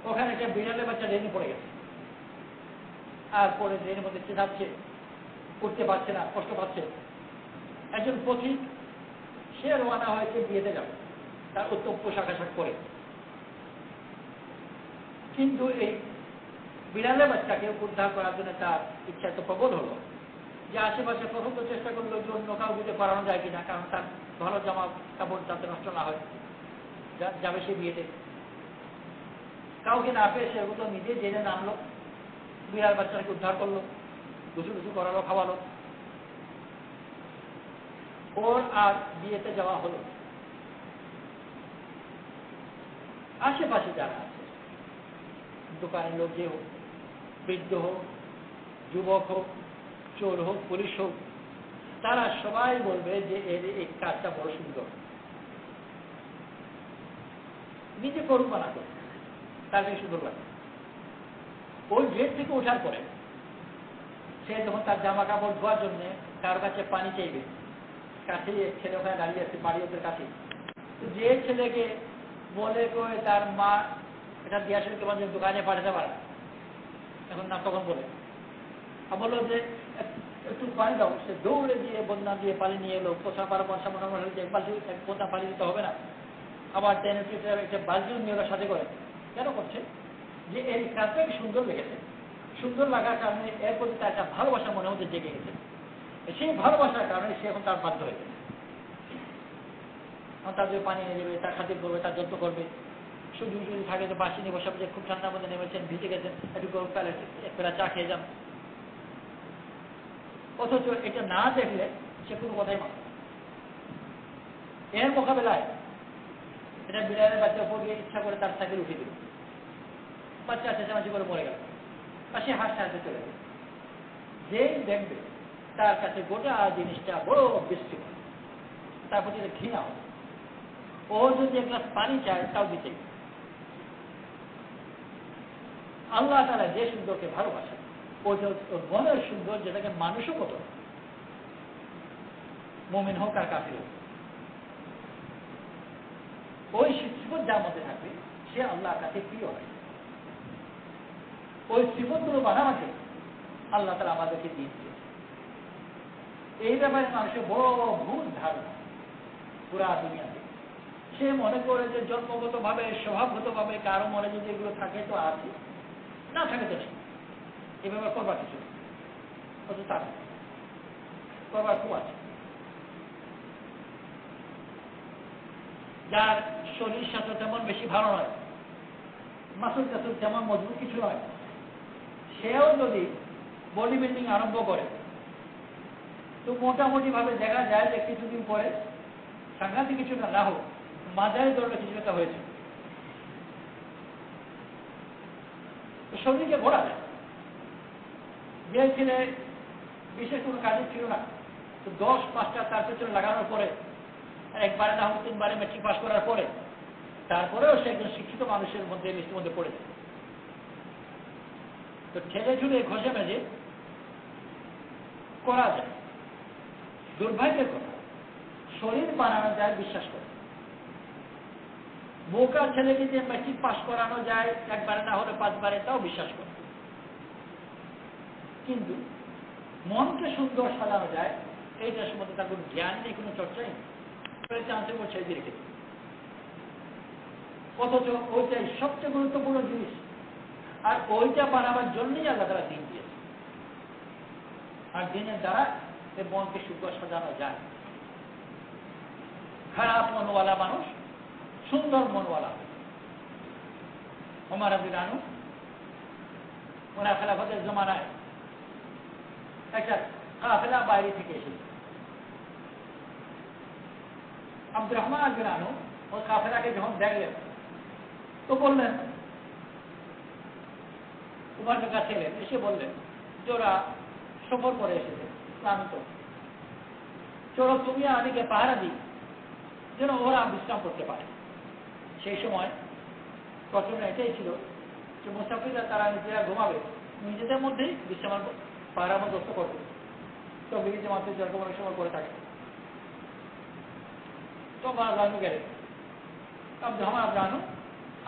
ওখানে একটা বিড়ালের বাচ্চা ড্রেনে পড়ে গেছে, আর পরে ড্রেনের মধ্যে চেঁচাচ্ছে, উঠতে পারছে না, কষ্ট পাচ্ছে। একজন পথিক, সে রওনা হয়েছে বিয়েতে যাবে, তার উত্তম পোশাক আশাক করে, কিন্তু এই বিড়ালের বাচ্চাকে উদ্ধার করার জন্য তার ইচ্ছা তো প্রবল হলো যে আশেপাশে প্রথম তো চেষ্টা করলো যে অন্য কাউ বুঝে পালানো যায় কিনা, কারণ তার ভালো জামা কাপড় যাতে নষ্ট না হয়, যাবে সে বিয়েতে। কাউকে না পেয়ে সে তো নিজে জেনে নামলো, বিড়াল বাচ্চাকে উদ্ধার করলো, গুছু করালো, খাওয়ালো, ওর আর বিয়েতে যাওয়া হলো। আশেপাশে যারা আছে, দোকানের লোক যে হোক, বৃদ্ধ হোক, যুবক হোক, চোর হোক, পুলিশ হোক, তারা সবাই বলবে যে এর এই কাজটা বড় সুন্দর। নিজে করুক বা না করুক, তার বেশি সুন্দর লাগে। ওই গেট থেকে ওঠার পরে সে যখন তার জামা কাপড় ধোয়ার জন্য কারো কাছে পানি চাইবে, কাছে ছেলে ওখানে দাঁড়িয়ে আছে বাড়ি ওদের কাছে, যে ছেলেকে বলে করে তার মা এটা দিয়ে আসলে তোমার যে দোকানে পাঠাতে পারে এখন না, তখন বলে বললো যে একটু পানি দাও, সে দৌড়ে দিয়ে বন্যা দিয়ে পানি নিয়ে এলো, পোষা পারো পয়সা মনে মনে হলে এক বালতি এক বন্যা পানি দিতে হবে না, আবার টেনে একটা বালতিও নিয়ে ওরা সাথে করে। কেন করছে? যে এই কাজটাকে সুন্দর লেগেছে, সুন্দর লাগার কারণে এর প্রতি তার একটা ভালোবাসা মনে হচ্ছে জেগে গেছে, সেই ভালোবাসার কারণে সে এখন তার বাধ্য হয়েছে, তার যে পানি এনে দেবে, তার খাতির করবে, তার যত্ন করবে। শুধু যদি থাকে তো বাসি নিয়ে বসে যে খুব ঠান্ডার মধ্যে নেমেছেন, ভিজে গেছেন, একটু গরম কালে এক বেলা চা খেয়ে যান। অথচ এটা না দেখলে সে কোনো কথাই মানে। এর মোকাবেলায় এটা বিড়ালের বাচ্চা উপর গিয়ে ইচ্ছা করে তার সাইকেল উঠিয়ে দিল, বাচ্চা চেঁচামেচি করে মরে গেল, আর সে হাসতে হাসতে চলে গেল। যেই দেখবে তার কাছে গোটা জিনিসটা বড় বৃষ্টি, তার প্রতি ঘৃণা হবে। ও যদি এক গ্লাস পানি চায় তাও দিতে। আল্লাহ তাআলা যে সুন্দরকে ভালোবাসে, ওর মনের সুন্দর, যেটাকে মানুষও কত, মুমিন হোক আর কাফির হোক, ওই সিফত যার মধ্যে থাকবে সে আল্লাহর কাছে প্রিয় হয়। ওই সিফতগুলো বানাতে আল্লাহ তাআলা আমাদেরকে দিয়েছে। এই ব্যাপারে মানুষের বড় ভুল ধারণা। পুরা দুনিয়াতে। সে মনে করে যে জন্মগতভাবে স্বভাবগতভাবে কারো মনে যদি এগুলো থাকে তো আছে, না থাকে তো এভাবে করবার কিছু অত তার করবার খুব আছে। যার শরীর সাথে তেমন বেশি ভালো নয়, মাসুল টাসুল তেমন মজবুত কিছু নয়, সেও যদি বডি বিল্ডিং আরম্ভ করে তো মোটামুটি ভাবে দেখা যায় যে কিছুদিন পরে সাংঘাতিক কিছু না হোক মাঝারি ধরনের কিছু একটা হয়েছে। শরীরকে ঘোরা যায়। যে ছেলে বিশেষ কোনো কাজে ছিল না, তো 10-5টা তার পেছনে লাগানোর পরে, একবারে না হোক 3বারে মেট্রিক পাস করার পরে, তারপরেও সে একজন শিক্ষিত মানুষের মধ্যে লিস্টের মধ্যে পড়ে যায়। তো ঠেলে ঝুলে ঘষে মেজে করা যায়। দুর্ভাগ্যের কথা, শরীর বানানো যায় বিশ্বাস করে। বোকা ছেলেকে যে মেট্রিক পাস করানো যায় একবারে না হলে 5বারে, তাও বিশ্বাস করে। কিন্তু মনকে সুন্দর সাজানো যায় এইটার সম্বন্ধে তার কোনো জ্ঞান নেই, কোনো চর্চাই নেই, চান্সের উপর ছেড়ে দিয়ে রেখেছে। অথচ ওইটাই সবচেয়ে গুরুত্বপূর্ণ জিনিস, আর ওইটা বানাবার জন্যই আল্লাহ তারা দিন দিয়েছে। আর দিনের দ্বারা এই মনকে সুন্দর সাজানো যায়। খারাপ মনওয়ালা মানুষ সুন্দর মনওয়ালা। ওমর রাদিয়াল্লাহু আনহু ওনার খেলাফতের জমানায় একটা কাফেলা বাইরে থেকে এসেছে। আব্দুর রহমান রাদিয়াল্লাহু আনহু ওই কাফেলাকে যখন দেখলেন তো বললেন, উমারের কাছে এলেন, এসে বললেন যে ওরা সফর করে এসেছে, ক্লান্ত, চলো তুমি আদিকে পাহারা দিই যেন ওরা বিশ্রাম করতে পারে। সেই সময় প্রচলন এটাই ছিল যে মুসাফিররা তারা নিজেরা ঘুমাবে, নিজেদের মধ্যেই বিশ্রামের পাহারা বন্দোবস্ত করবে। তো বিরিজে মাত্র যেরকম অনেক সময় করে থাকে। তো ওমর রাদিয়াল্লাহু গেলেন, আব্দুর রহমান রাদিয়াল্লাহু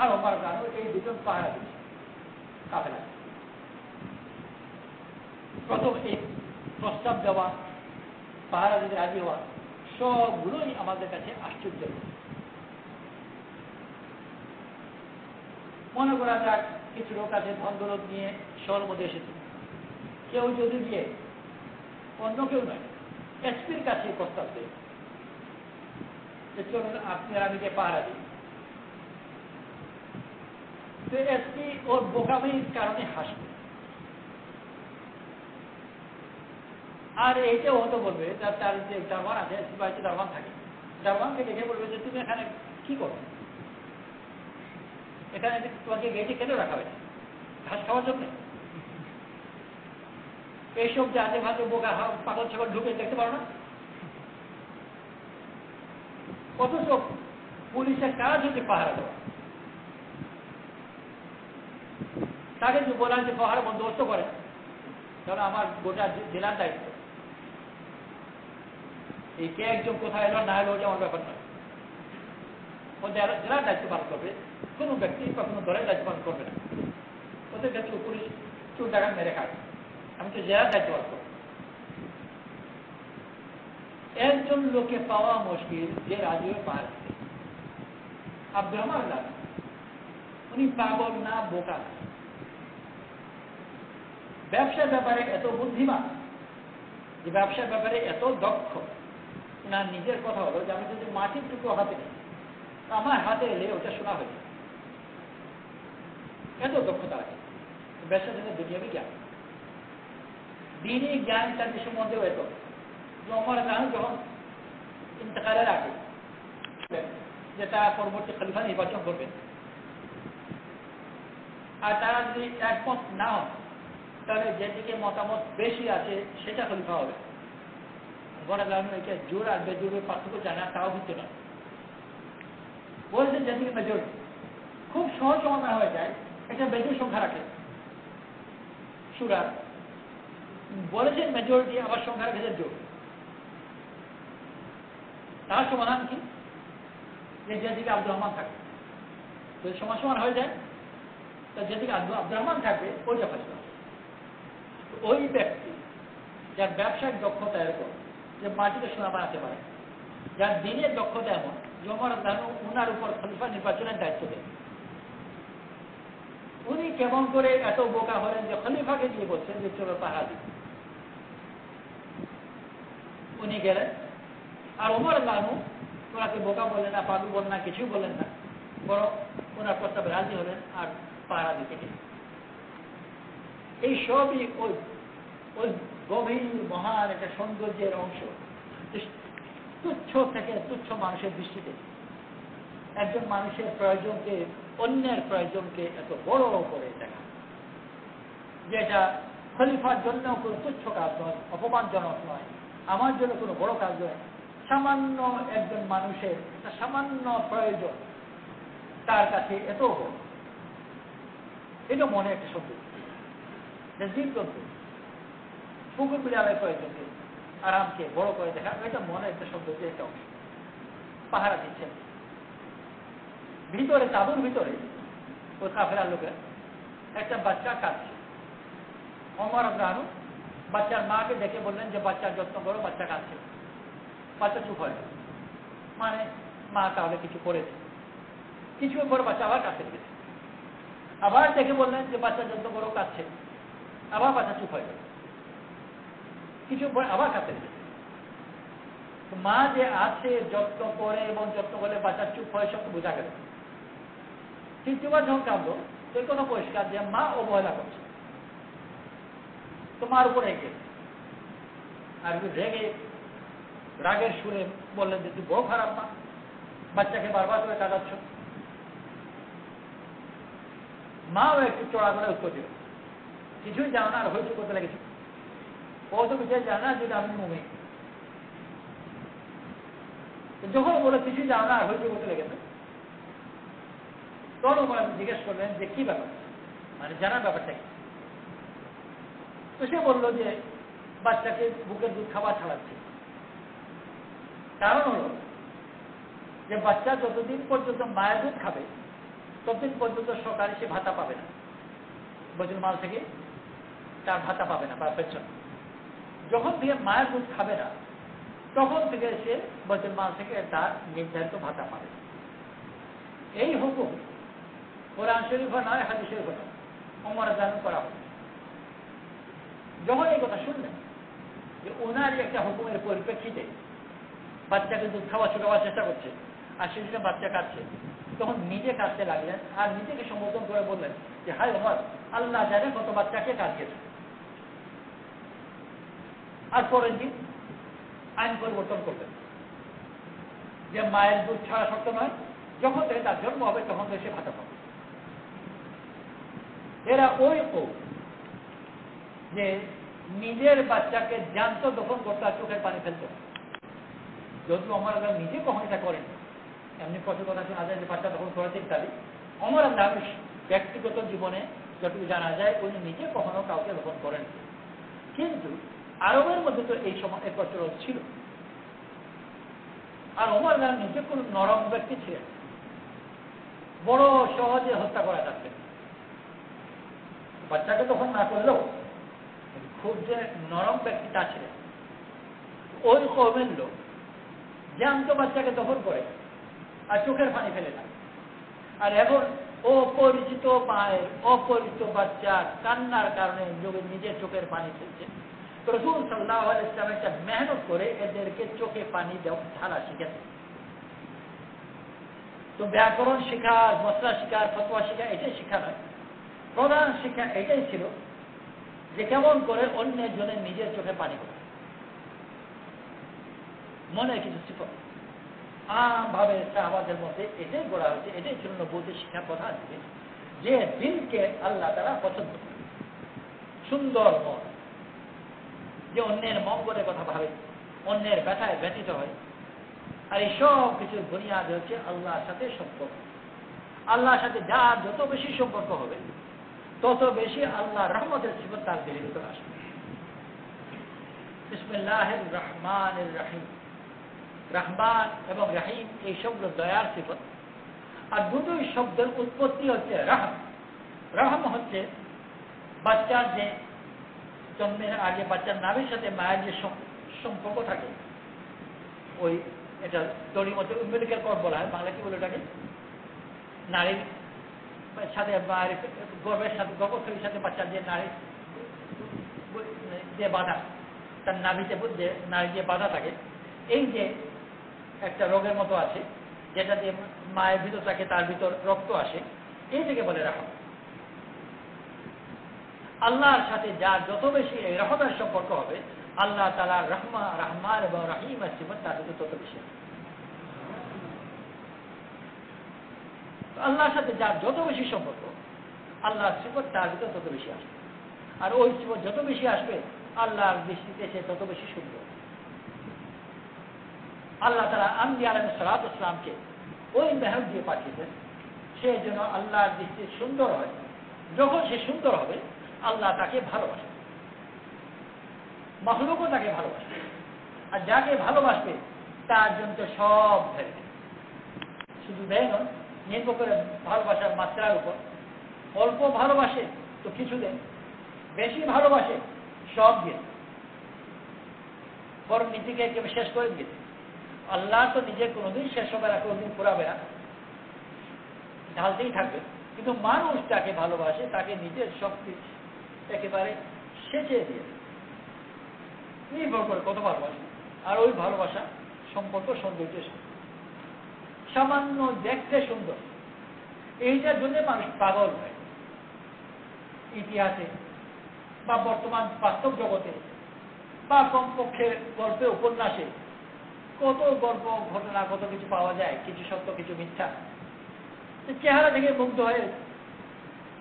আর ওমর রাদিয়াল্লাহু এই দুজন পাহারা দিচ্ছে কাফেলা। প্রথম এই প্রস্তাব দেওয়া, পাহারা দিতে রাজি হওয়া, সবগুলোই আমাদের কাছে আশ্চর্য। মনে করা যাক কিছু লোক আছে ধন দৌলত নিয়ে শহরের মধ্যে এসেছে, কেউ যদি গিয়ে অন্য কেউ নয় এসপির কাছে প্রস্তাব দেয় যে চলুন আপনি আর আমি পাহারা দিই, তো এসপি ওর বোকামির কারণে হাসবে। আর এইটাও হতে বলবে তার যে দারওয়ান আছে, বাড়িতে দারওয়ান থাকে, দারওয়ানকে দেখে বলবে যে তুমি এখানে কি করো, এখানে তোমাকে গেটে কেন রাখা হয়েছে, ঘাস খাওয়ার জন্য? এইসব যে আজে ভাজে বোকা পাগল ছাগল ঢুকে দেখতে পারো না? অথচ পুলিশের কাজ হচ্ছে পাহারা দেওয়া। তাকে যদি বলা যে পাহাড় বন্দোবস্ত করে, তাহলে আমার গোটা জেলার দায়িত্ব। এই কে একজন কোথায় এলো না এলো ওটা আমার ব্যাপার নয়, ওদের জেলার দায়িত্ব পালন করবে, কোনো ব্যক্তি বা কোনো দলের দায়িত্ব পালন করবে না। ওদের ক্ষেত্রে পুলিশ চুল টাকা মেরে খায়, আমি তো জেলার দায়িত্ব পালন করবো। একজন লোকে পাওয়া মুশকিল যে রাজি হয়ে পাহাড় দিতে। আব্দুর রহমান রাদিয়াল্লাহু আনহু উনি পাগল না, বোকা না, ব্যবসার ব্যাপারে এত বুদ্ধিমান, যে ব্যবসার ব্যাপারে এত দক্ষ। না নিজের কথা হলো যে আমি যদি মাটির টুকরো হাতে নিই, আমার হাতে এলে ওটা শোনা হয়েছে, এত দক্ষতা আছে। ব্যবসার জন্য দুনিয়াবি জ্ঞান, দিনই জ্ঞান তার বিষয় মধ্যেও এত। ওমর রাদিয়াল্লাহু আনহু যখন ইন্তেকালের আগে যেটা পরবর্তী খলিফা নির্বাচন করবেন, আর তারা যদি একমত না হয় তাহলে যেদিকে মতামত বেশি আছে সেটা খলিফা হবে। ওমর রাদিয়াল্লাহু আনহু এটা জোর আর বেজোরের পার্থক্য জানা তাও হচ্ছে না, বলছেন যেদিকে মেজরিটি খুব সহজ সমাধান হয়ে যায়, এটা বেজোর সংখ্যা রাখে সুরার, বলেছেন মেজরিটি আবার সংখ্যা রেখেছেন জোর। তার সমাধান কি? যে যেদিকে আব্দুর রহমান থাকবে, যদি সমান সমান হয়ে যায় তা যেদিকে আব্দুর রহমান থাকবে ওইটা ফেসলা। ওই ব্যক্তি যার ব্যবসায়িক দক্ষতা এরকম যে মাটিতে সোনা বানাতে পারে, যার দিনের দক্ষতা এমন যে ওমর রাদিয়াল্লাহু আনহু উনার উপর খলিফা নির্বাচনের দায়িত্ব দেন। উনি কেমন করে এত বোকা হলেন যে খলিফাকে দিয়ে বলছেন যে চলো পাহারা দিন। উনি গেলেন, আর ওমর রাদিয়াল্লাহু আনহু ওনাকে বোকা বললেন না, পাগল বললেন না, কিছুই বললেন না, বরং ওনার প্রস্তাবে রাজি হলেন আর পাহারা দিতে গেলেন। এই সবই ওই ওই গভীর মহান একটা সৌন্দর্যের অংশ। তুচ্ছ থেকে তুচ্ছ মানুষের দৃষ্টিতে একজন মানুষের প্রয়োজনকে, অন্যের প্রয়োজনকে এত বড় করে দেখা, যেটা খলিফার জন্য কোনো তুচ্ছ কাজ নয়, অপমানজনক নয়, আমার জন্য কোনো বড় কাজ নয়। সামান্য একজন মানুষের একটা সামান্য প্রয়োজন তার কাছে এত হোক, এটা মনে একটা সৌন্দর্য। জীবজন্তু পুকুর বিড়ালের প্রয়োজনকে, আরামকে বড় করে দেখা, এটা মনে একটা সৌন্দর্যের একটা অংশ। পাহারা দিচ্ছেন ভিতরে, তাঁবুর ভিতরে ওই কাফেলার লোকের একটা বাচ্চা কাঁদছে। ওমর রাদিয়াল্লাহু আনহু বাচ্চার মাকে দেখে বললেন যে বাচ্চার যত্ন করো, বাচ্চা কাঁদছে। বাচ্চা চুপ হয়, মানে মা তাহলে কিছু করেছে। কিছু পর বাচ্চা আবার কাঁদতে গেছে, আবার দেখে বললেন যে বাচ্চার যত্ন করো, কাঁদছে। আবার বাচ্চা চুপ হয়ে গেল, কিছু পর আবার কাঁদতে গেছে। মা যে আছে, যত্ন করে এবং যত্ন করলে বাচ্চা চুপ হয়, সব বোঝা গেল। তৃতীয়বার যখন কাঁদলো তো কোনো পরিষ্কার যে মা অবহেলা করছে, তো মার উপর রেগে, আর রেগে রাগের সুরে বললেন যে তুই বড় খারাপ মা, বাচ্চাকে বারবার করে কাঁদাচ্ছ। মাও একটু চড়া করে উত্তর দিল, কিছুই জানো না, আর হইচু করতে লেগেছে। ও তো বিষয় জানে না যদি আমি মুমিন। যখন বলে কিছুই জানো না, আর হইচু করতে লেগেছে, তখন ওমর জিজ্ঞেস করলেন যে কি ব্যাপার, মানে জানার ব্যাপারটা কি। তো সে বললো যে বাচ্চাকে বুকের দুধ খাবার ছাড়াচ্ছে। কারণ হলো যে বাচ্চা যতদিন পর্যন্ত মায়ের দুধ খাবে ততদিন পর্যন্ত সরকারি সে ভাতা পাবে না, বাইতুল মাল থেকে তার ভাতা পাবে না বা পেনশন। যখন থেকে মায়ের দুধ খাবে না তখন থেকে সে বাইতুল মাল থেকে তার নির্ধারিত ভাতা পাবে। এই হুকুম কোরআন শরীফ নয়, হাদিস শরীফ নয়, ওমর রাদিয়াল্লাহু আনহু করা হবে। যখন এই কথা শুনলেন যে ওনারই একটা হুকুমের পরিপ্রেক্ষিতে বাচ্চাকে দুধ খাওয়া ছোটাবার চেষ্টা করছে, আর সেখানে বাচ্চা কাঁদছে, তখন নিজে কাঁদতে লাগলেন আর নিজেকে সম্বোধন করে বললেন যে হায় ওমর, আল্লাহ জানে কত বাচ্চাকে কাঁদিয়েছে। আর পরের দিন আইন পরিবর্তন করলেন যে মায়ের দুধ ছাড়া শক্ত নয়, যখন থেকে তার জন্ম হবে তখন থেকে সে ভাতা পাবে। এরা ওই যে নিজের বাচ্চাকে জ্যান্ত দফন করতে আর চোখের পানি ফেলত। যদিও ওমর রাদিয়াল্লাহু আনহু নিজে কখন এটা করেন, এমনি কত কথা শোনা যায় যে বাচ্চা দফন করেছে ইত্যাদি। ওমর রাদিয়াল্লাহু আনহু ব্যক্তিগত জীবনে যতটুকু জানা যায় উনি নিজে কখনো কাউকে দফন করেন, কিন্তু আরবের মধ্যে তো এই সময় এর প্রচলন ছিল। আর ওমর রাদিয়াল্লাহু আনহু নিজে কোন নরম ব্যক্তি ছিলেন, বড় সহজে হত্যা করা যাচ্ছে। বাচ্চাকে তখন না করলেও খুব যে নরম ব্যক্তি তা ছিলেন। ওই কওমের লোক জ্যান্ত বাচ্চাকে দফন করে আর চোখের পানি ফেলে না। আর এখন অপরিচিত মায়ের অপরিচিত বাচ্চা কান্নার কারণে নিজের চোখের পানি ফেলছে। তো রাসূল সাল্লাল্লাহু আলাইহি ওয়াসাল্লাম একটা মেহনত করে এদেরকে চোখে পানি দেওয়া ঢালা শিখেছে। তো ব্যাকরণ শিক্ষা, মশলা শিক্ষা, ফতোয়া শিক্ষা এটাই শিক্ষা নয়, প্রধান শিক্ষা এটাই ছিল যে কেমন করে অন্যের জন্য নিজের চোখে পানি করে। মনে কিছু সিফত আমভাবে সাহাবাদের মধ্যে এটাই গড়া হয়েছে, এটাই ছিল নবুয়তের শিক্ষা প্রধান জিনিস, যে দিলকে আল্লাহ তাআলা পছন্দ করে, সুন্দর মন, যে অন্যের মঙ্গলের কথা ভাবে, অন্যের ব্যথায় ব্যথিত হয়। আর এই সব কিছুর বুনিয়াদ হচ্ছে আল্লাহর সাথে সম্পর্ক। আল্লাহর সাথে যার যত বেশি সম্পর্ক হবে তত বেশি আল্লাহর রহমতের সিফত তার দিলের ভিতরে আসবে। বিসমিল্লাহির রহমানির রহিম, রহমান এবং রহিম এই শব্দ দয়ার সিফত। আর দুটোই শব্দের উৎপত্তি হচ্ছে রহম। রহম হচ্ছে বাচ্চার যে জন্মের আগে বাচ্চার নাভির সাথে মায়ের যে সম্পর্ক থাকে, ওই এটা দড়ির মধ্যে উম্বিলিক্যাল কর্ড বলা হয়, বাংলা কি বলে ওটাকে, নারীর সাথে গর্ভের সাথে গর্ভস্থলীর সাথে বাচ্চার যে নারী যে বাধা, তার নাভিতে যে নারী যে বাধা থাকে, এই যে একটা রোগের মতো আছে যেটা দিয়ে মায়ের ভিতর থাকে, তার ভিতর রক্ত আসে, এই থেকে বলে রাহম। আল্লাহর সাথে যার যত বেশি এই রহমের সম্পর্ক হবে, আল্লাহ তাআলা রহমান এবং রহিম সিফাত তার ভিতরে তত বেশি। আল্লাহর সাথে যার যত বেশি সম্পর্ক, আল্লাহর সিফাত তার ভিতরে তত বেশি আসবে। আর ওই সিফাত যত বেশি আসবে, আল্লাহর দৃষ্টিতে সে তত বেশি সুন্দর। আল্লাহ তাআলা আম্বিয়া আলাইহিস সালাতু ওয়াস সালামকে ওই মেহর দিয়ে পাঠিয়েছেন, সে যেন আল্লাহর দৃষ্টিতে সুন্দর হয়। যখন সে সুন্দর হবে, আল্লাহ তাকে ভালোবাসে, মাখলুকও তাকে ভালোবাসে। আর যাকে ভালোবাসবে তার জন্য তো সব দেয়, শুধু দেয় নয়, নির্ভর করে ভালোবাসার মাত্রার উপর। অল্প ভালোবাসে তো কিছু দেয়, বেশি ভালোবাসে সব দিয়ে, বরং নিজেকে একেবারে শেষ করে দিয়েছে। আল্লাহ তো নিজে কোনোদিন শেষ হবে না, কোনোদিন পুরাবে না, ঢালতেই থাকবে। কিন্তু মানুষ যাকে ভালোবাসে তাকে নিজের শক্তি একেবারে সেচে দিয়ে নির্ভর করে কত ভালোবাসে। আর ওই ভালোবাসা সম্পর্ক সৌন্দর্য, সামান্য দেখতে সুন্দর, এইটার জন্য মানুষ পাগল হয়। ইতিহাসে বা বর্তমান বাস্তব জগতে বা কমপক্ষে গল্পে উপন্যাসে কত গল্প ঘটনা, কত কিছু পাওয়া যায়, কিছু সত্য কিছু মিথ্যা। চেহারা থেকে মুগ্ধ হয়ে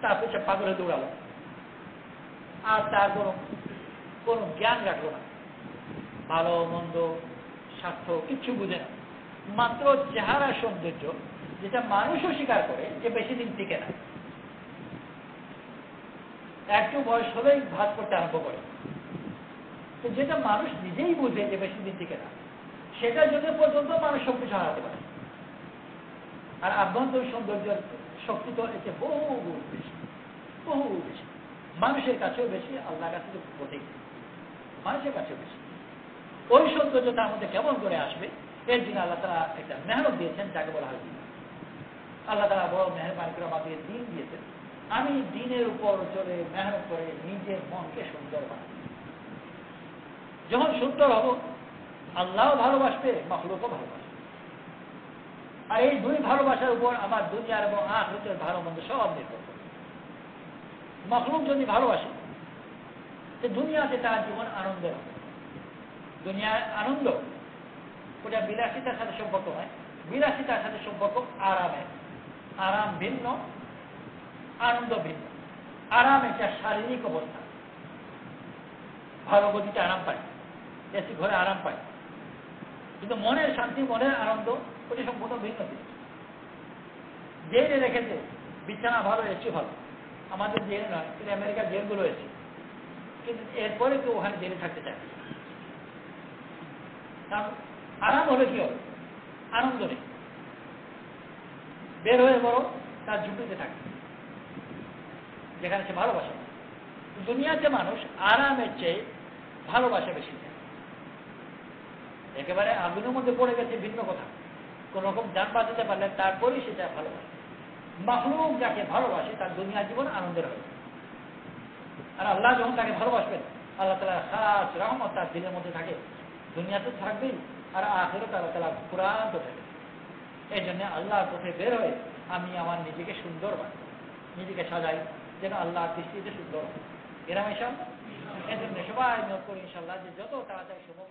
তার পেছনে পাগলে দৌড়ালো, আর তার কোনো জ্ঞান রাখলো না, ভালো মন্দ স্বার্থ কিচ্ছু বুঝে না। মাত্র চেহারা সৌন্দর্য, যেটা মানুষও স্বীকার করে যে বেশি দিন টিকে না, একটু বয়স হলেই ভাত করতে আরম্ভ করে। তো যেটা মানুষ নিজেই বুঝে যে বেশি দিন টিকে না, সেটার জন্য পর্যন্ত মানুষ সবকিছু হারাতে পারে। আর আভ্যন্তরীণ সৌন্দর্যের শক্তি তো এতে বহু বেশি, বহু বেশি, মানুষের কাছেও বেশি, আল্লাহর কাছে তো প্রতীক, মানুষের কাছেও বেশি। ওই সৌন্দর্য তার মধ্যে কেমন করে আসবে, এর জন্য আল্লাহ তাআলা একটা মেহনত দিয়েছেন, যাকে বলা হয় দিন। আল্লাহ তাআলা বড় মেহেরবানি করে আমাদের দিন দিয়েছেন। আমি দিনের উপর চলে মেহনত করে নিজের মনকে সুন্দর বানাই। যখন সুন্দর হব, আল্লাহও ভালোবাসবে, মাখলুকও ভালোবাসবে। আর এই দুই ভালোবাসার উপর আমার দুনিয়ার এবং আখিরাতের ভালো মন্দ সব নির্ভর করে। মাখলুক যদি ভালোবাসে, তো দুনিয়াতে তার জীবন আনন্দের হবে। দুনিয়ার আনন্দ ওটা বিলাসিতার সাথে সম্পর্ক নয়, বিলাসিতার সাথে সম্পর্ক আরামের। আরাম ভিন্ন, আনন্দ ভিন্ন। আরাম একটা শারীরিক অবস্থা, ভালো গতিতে আরাম পায়, এসি ঘরে আরাম পায়। কিন্তু মনের শান্তি, মনের আনন্দ, ওটি সম্পূর্ণ ভিন্ন জিনিস। জেলে রেখেছে বিছানা ভালো, এসি ভালো। আমাদের জেলে নয়, কিন্তু আমেরিকার জেলগুলো এসি, কিন্তু এরপরে কেউ ওখানে জেলে থাকতে চায়। কারণ আরাম হলে কি হবে, আনন্দ নেই, বের হয়ে বড় তার ঝুঁকিতে থাকে, যেখানে সে ভালোবাসে। দুনিয়াতে মানুষ আরামের চেয়ে ভালোবাসা বেশি দেয়। একেবারে আগুনের মধ্যে পড়ে গেছে ভিন্ন কথা, কোন রকম যান বাঁচাতে পারলে তারপরেই সেটা ভালোবাসে। মাখলুক যাকে ভালোবাসে তার দুনিয়া জীবন আনন্দের হবে। আর আল্লাহ যখন তাকে ভালোবাসবেন, আল্লাহ তাআলা খাস রহমত তার দিলের মধ্যে থাকে, দুনিয়াতে থাকবেই, আর আখিরাতে আল্লাহ তাআলা কুরআন তো থাকে। এই জন্য আল্লাহর পথে বের হয়ে আমি আমার নিজেকে সুন্দর বানাই, নিজেকে সাজাই, যেন আল্লাহর দৃষ্টিতে সুন্দর হয়। এরকম এসব, এই জন্য সবাই নিয়োগ করি ইনশাআল্লাহ যে যত তাড়াতাড়ি সম্ভব